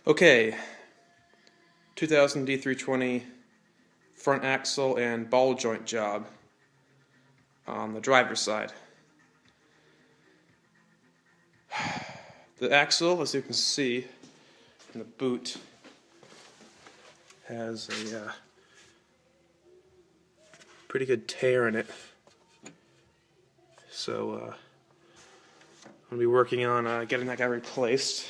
Okay, 2000 D320 front axle and ball joint job on the driver's side. The axle, as you can see in the boot, has a pretty good tear in it. So I'm going to be working on getting that guy replaced.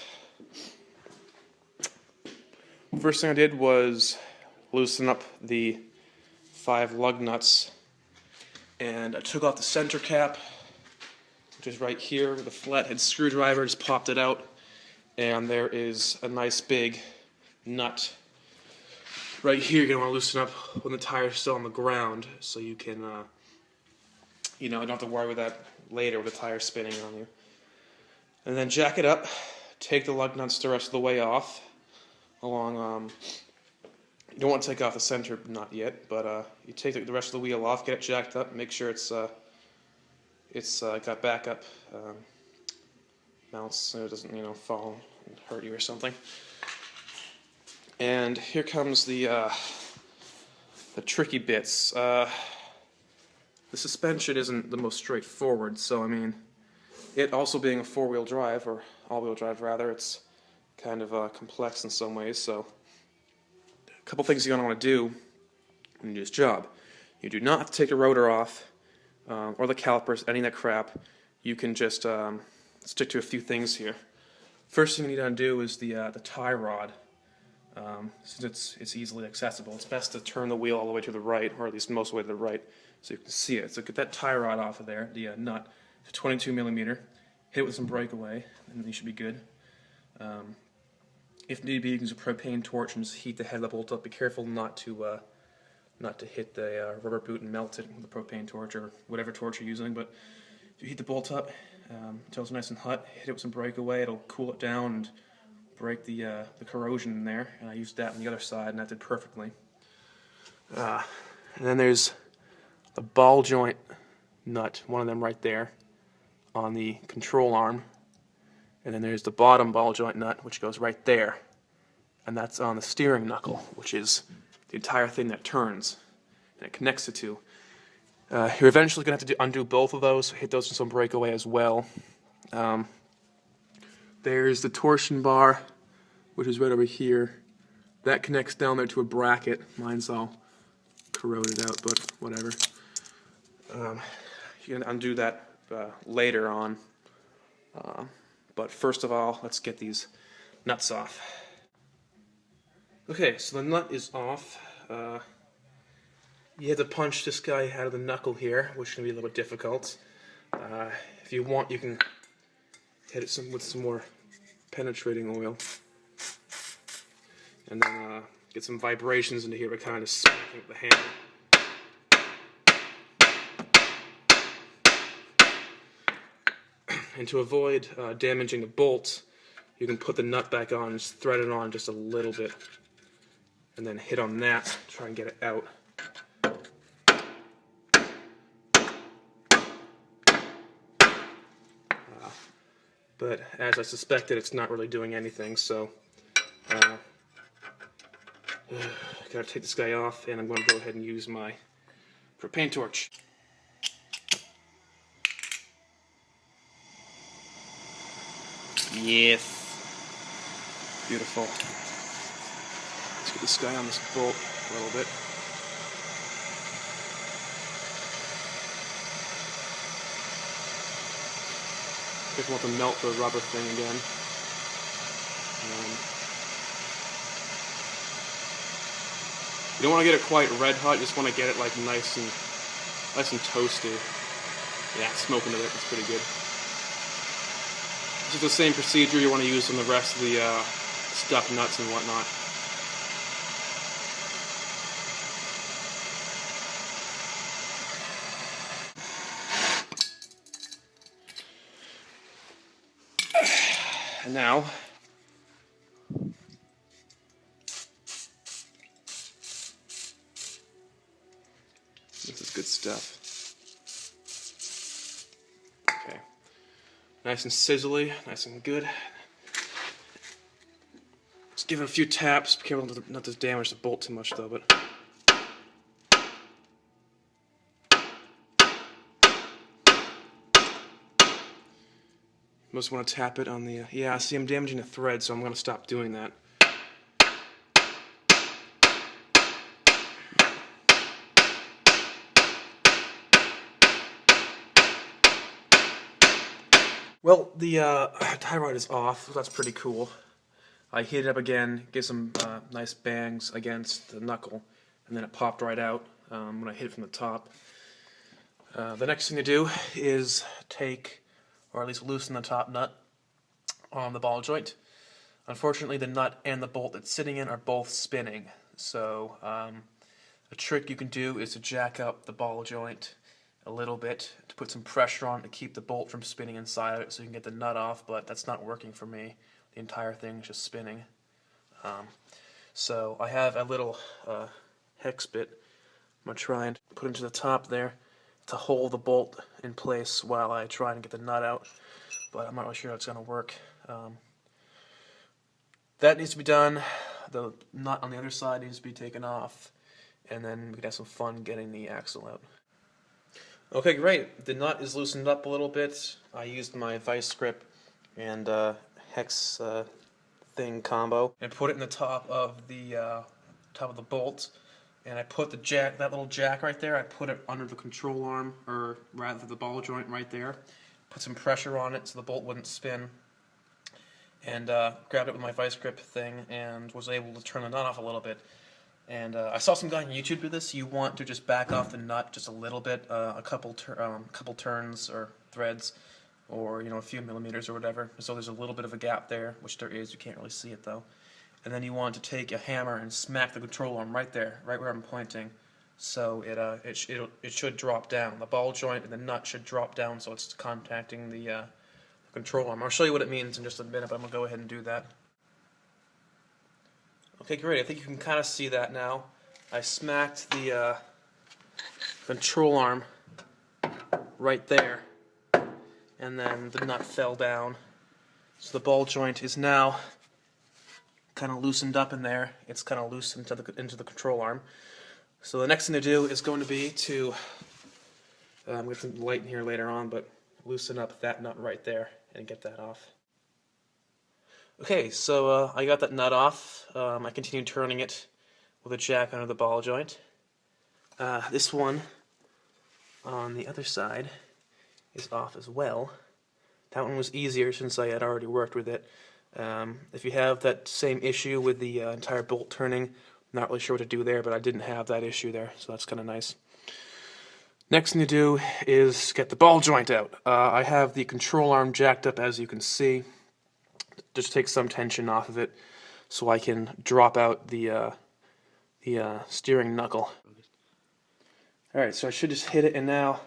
First thing I did was loosen up the 5 lug nuts, and I took off the center cap, which is right here with a flathead screwdriver. Just popped it out, and there is a nice big nut right here. You're going to want to loosen up when the tire is still on the ground, so you can, you don't have to worry with that later with the tire spinning on you. And then jack it up, take the lug nuts the rest of the way off. You don't want to take off the center nut yet, but you take the rest of the wheel off, get it jacked up, make sure it's got backup mounts so it doesn't fall and hurt you or something. And here comes the tricky bits. The suspension isn't the most straightforward, so it also being a 4-wheel drive, or all-wheel drive rather, it's kind of complex in some ways. So a couple things you're going to want to do when you do this job. You do not have to take the rotor off, or the calipers, any of that crap. You can just stick to a few things here. First thing you need to undo is the tie rod. Since it's easily accessible, it's best to turn the wheel all the way to the right, or at least most of the way to the right, so you can see it. So get that tie rod off of there, the nut. It's 22 millimeter. Hit it with some breakaway, and you should be good. If need be, you can use a propane torch and just heat the head of the bolt up. Be careful not to hit the rubber boot and melt it with the propane torch or whatever torch you're using. But if you heat the bolt up until it's nice and hot, hit it with some breakaway. It'll cool it down and break the corrosion in there. And I used that on the other side, and that did perfectly. And then there's the ball joint nut, one of them right there, on the control arm. And then there's the bottom ball joint nut, which goes right there. And that's on the steering knuckle, which is the entire thing that turns. And it connects the two. You're eventually going to have to undo both of those, so hit those with some breakaway as well. There's the torsion bar, which is right over here. That connects down there to a bracket. Mine's all corroded out, but whatever. You can undo that later on. But first of all, let's get these nuts off. Okay, so the nut is off. You have to punch this guy out of the knuckle here, which can be a little bit difficult. If you want, you can hit it with some more penetrating oil. And then get some vibrations into here by kind of smacking the handle. And to avoid damaging the bolt, you can put the nut back on and just thread it on just a little bit. And then hit on that, try and get it out. But as I suspected, it's not really doing anything, so gotta take this guy off, and I'm going to go ahead and use my propane torch. Yes. Beautiful. Let's get this guy on this bolt a little bit. Careful not to melt the rubber thing again. You don't want to get it quite red hot, you just want to get it like nice and toasty. Yeah, smoking to it, it's pretty good. This is the same procedure you want to use on the rest of the stuck nuts and whatnot. And now, this is good stuff. Okay. Nice and sizzly, nice and good. Just give it a few taps. Be careful not to damage the bolt too much, though. But most want to tap it on the. Yeah, see, I'm damaging the thread, so I'm going to stop doing that. Well, the tie rod is off, so that's pretty cool. I hit it up again, get some nice bangs against the knuckle, and then it popped right out when I hit it from the top. The next thing to do is take, or at least loosen the top nut on the ball joint. Unfortunately, the nut and the bolt it's sitting in are both spinning, so a trick you can do is to jack up the ball joint a little bit to put some pressure on to keep the bolt from spinning inside of it so you can get the nut off, but that's not working for me. The entire thing is just spinning. So I have a little hex bit. I'm going to try and put into the top there to hold the bolt in place while I try and get the nut out, but I'm not really sure how it's going to work. That needs to be done. The nut on the other side needs to be taken off, and then we can have some fun getting the axle out. Okay, great. The nut is loosened up a little bit. I used my vice grip and hex thing combo and put it in the top of the bolt. And I put that little jack right there, I put it under the control arm, or rather the ball joint right there. Put some pressure on it so the bolt wouldn't spin. And grabbed it with my vice grip thing and was able to turn the nut off a little bit. And I saw some guy on YouTube do this. You want to just back off the nut just a little bit, a couple turns or threads, or a few millimeters or whatever. So there's a little bit of a gap there, which there is. You can't really see it though. And then you want to take a hammer and smack the control arm right there, right where I'm pointing. So it should drop down. The ball joint and the nut should drop down, so it's contacting the control arm. I'll show you what it means in just a minute, but I'm gonna go ahead and do that. Okay, great. I think you can kind of see that now. I smacked the control arm right there, and then the nut fell down. So the ball joint is now kind of loosened up in there. It's kind of loose into the control arm. So the next thing to do is going to be to, I'm going to have some light in here later on, but loosen up that nut right there and get that off. Okay, so I got that nut off. I continued turning it with a jack under the ball joint. This one on the other side is off as well. That one was easier since I had already worked with it. If you have that same issue with the entire bolt turning, I'm not really sure what to do there, but I didn't have that issue there, so that's kind of nice. Next thing to do is get the ball joint out. I have the control arm jacked up, as you can see. Just take some tension off of it so I can drop out the steering knuckle. Alright, so I should just hit it, and now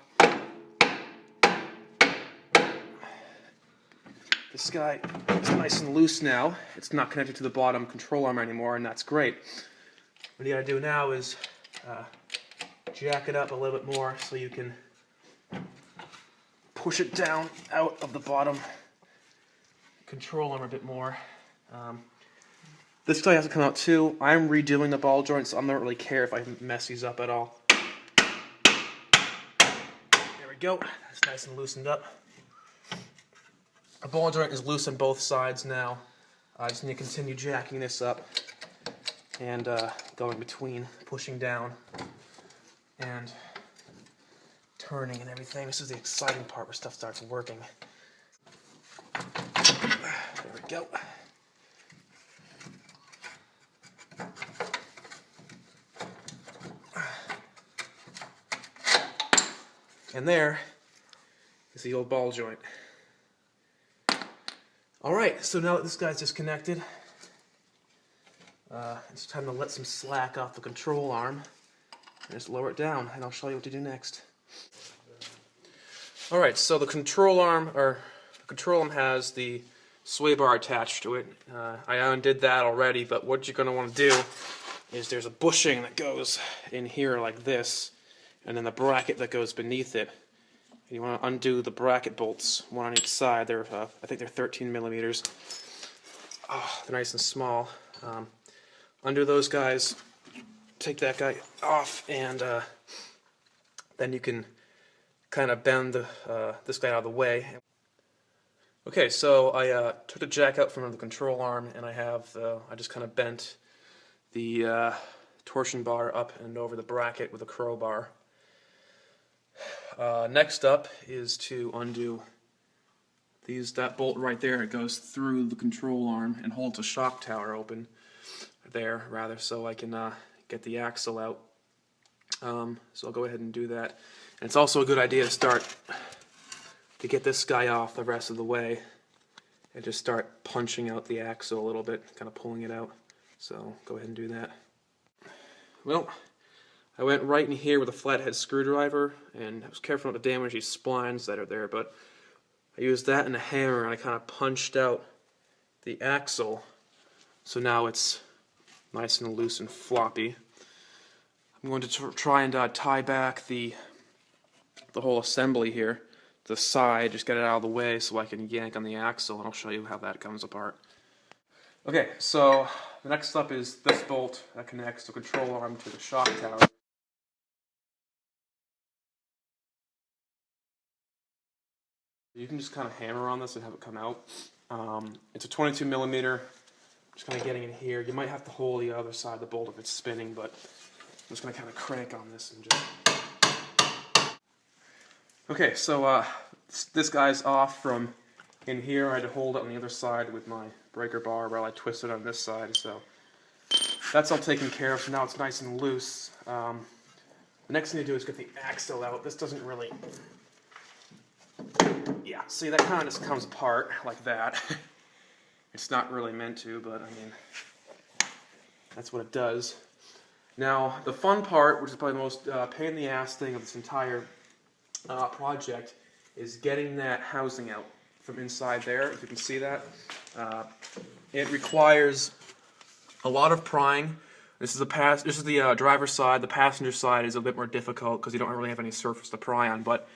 this guy is nice and loose now. It's not connected to the bottom control arm anymore, and that's great. What you gotta do now is jack it up a little bit more so you can push it down out of the bottom control arm a bit more. This guy has to come out too. I'm redoing the ball joint, so I don't really care if I mess these up at all. There we go. It's nice and loosened up. The ball joint is loose on both sides now. I just need to continue jacking this up and going between, pushing down and turning and everything. This is the exciting part where stuff starts working. There we go. And there is the old ball joint. Alright, so now that this guy's disconnected, it's time to let some slack off the control arm and just lower it down, and I'll show you what to do next. Alright, so the control arm has the sway bar attached to it. I undid that already, but what you're going to want to do is there's a bushing that goes in here like this, and then the bracket that goes beneath it. And you want to undo the bracket bolts, one on each side. I think they're 13 millimeters. Oh, they're nice and small. Undo those guys, take that guy off, and then you can kind of bend this guy out of the way. Okay, so I took the jack out from the control arm, and I just kind of bent the torsion bar up and over the bracket with a crowbar. Next up is to undo that bolt right there. It goes through the control arm and holds a shock tower open there, rather, so I can get the axle out. So I'll go ahead and do that. And it's also a good idea to get this guy off the rest of the way and just start punching out the axle a little bit, kind of pulling it out. So go ahead and do that. Well, I went right in here with a flathead screwdriver, and I was careful not to damage these splines that are there, but I used that and a hammer, and I kind of punched out the axle, so now it's nice and loose and floppy. I'm going to try and tie back the whole assembly here to the side, just get it out of the way so I can yank on the axle, and I'll show you how that comes apart. Okay, so the next step is this bolt that connects the control arm to the shock tower. You can just kind of hammer on this and have it come out. It's a 22 millimeter. Just kind of getting in here. You might have to hold the other side of the bolt if it's spinning, but I'm just going to kind of crank on this and just... Okay, so this guy's off from in here. I had to hold it on the other side with my breaker bar while I twisted on this side, so that's all taken care of. So now it's nice and loose. The next thing to do is get the axle out. This doesn't really... Yeah, see, that kind of just comes apart like that. It's not really meant to, but I mean, that's what it does. Now, the fun part, which is probably the most pain in the ass thing of this entire project, is getting that housing out from inside there. If you can see that, it requires a lot of prying. This is the driver's side. The passenger side is a bit more difficult because you don't really have any surface to pry on, but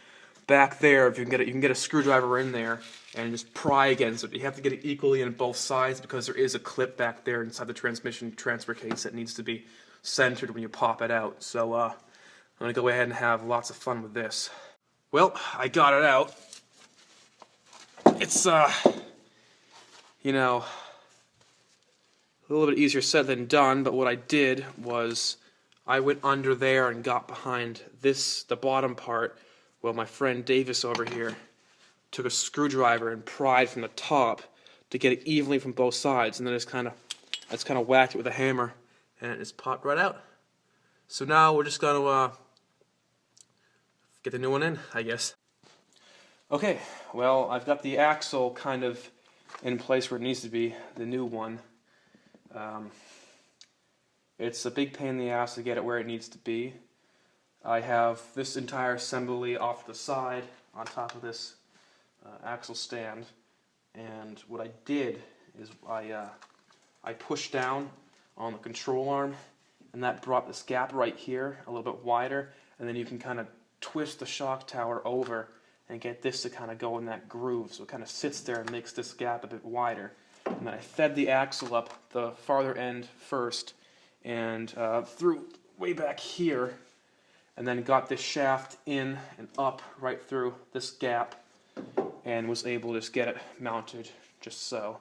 back there, if you can get a screwdriver in there and just pry against it. You have to get it equally on both sides because there is a clip back there inside the transmission transfer case that needs to be centered when you pop it out. So I'm going to go ahead and have lots of fun with this. Well, I got it out. It's, you know, a little bit easier said than done, but what I did was I went under there and got behind the bottom part. Well, my friend Davis over here took a screwdriver and pried from the top to get it evenly from both sides, and then it's kind of whacked it with a hammer, and it's popped right out. So now we're just going to get the new one in, I guess. Okay, well, I've got the axle kind of in place where it needs to be, the new one. It's a big pain in the ass to get it where it needs to be. I have this entire assembly off to the side on top of this axle stand, and what I did is I pushed down on the control arm, and that brought this gap right here a little bit wider, and then you can kind of twist the shock tower over and get this to kind of go in that groove, so it kind of sits there and makes this gap a bit wider. And then I fed the axle up the farther end first, and through way back here, and then got this shaft in and up right through this gap, and was able to just get it mounted just so.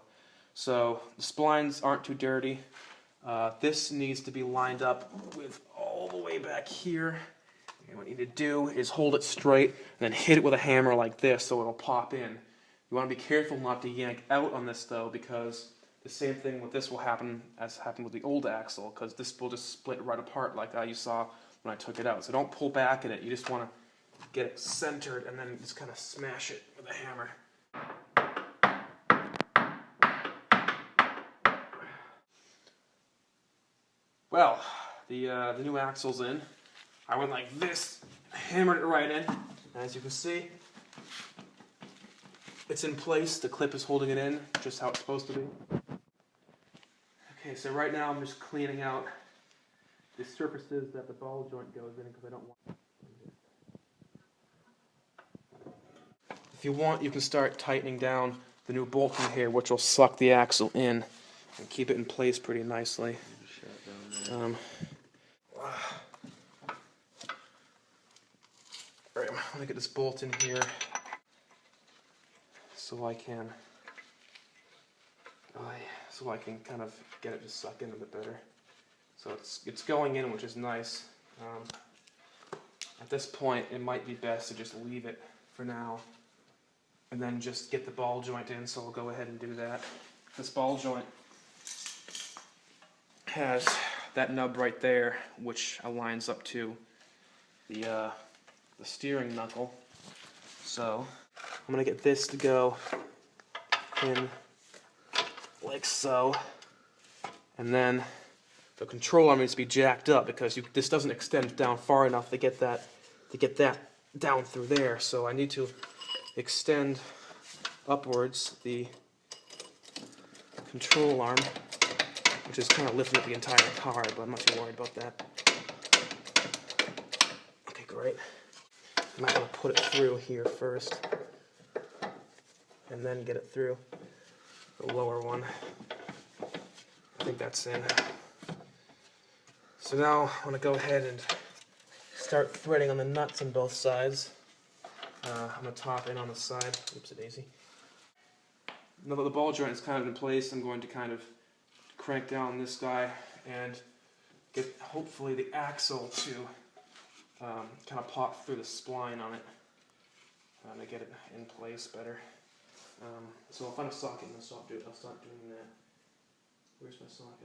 So the splines aren't too dirty. This needs to be lined up with all the way back here. And what you need to do is hold it straight and then hit it with a hammer like this so it'll pop in. You want to be careful not to yank out on this though, because the same thing with this will happen as happened with the old axle, because this will just split right apart like you saw when I took it out. So don't pull back at it. You just want to get it centered and then just kind of smash it with a hammer. Well, the new axle's in. I went like this, hammered it right in, and as you can see, it's in place. The clip is holding it in, just how it's supposed to be. Okay, so right now I'm just cleaning out the surfaces that the ball joint goes in because I don't want. If you want, you can start tightening down the new bolt in here, which will suck the axle in and keep it in place pretty nicely. Alright, I'm gonna get this bolt in here so I can kind of get it to suck in a bit better. So it's going in, which is nice. At this point, it might be best to just leave it for now, and then just get the ball joint in. So we'll go ahead and do that. This ball joint has that nub right there, which aligns up to the steering knuckle. So I'm gonna get this to go in like so, and then the control arm needs to be jacked up because this doesn't extend down far enough to get that down through there. So I need to extend upwards the control arm, which is kind of lifting up the entire car, but I'm not too worried about that. Okay, great. I might want to put it through here first, and then get it through the lower one. I think that's in. So now I want to go ahead and start threading on the nuts on both sides. On the top and on the side. Oops-a-daisy. Now that the ball joint is kind of in place, I'm going to kind of crank down this guy and get hopefully the axle to kind of pop through the spline on it to get it in place better. So I'll find a socket and I'll start doing that. Where's my socket?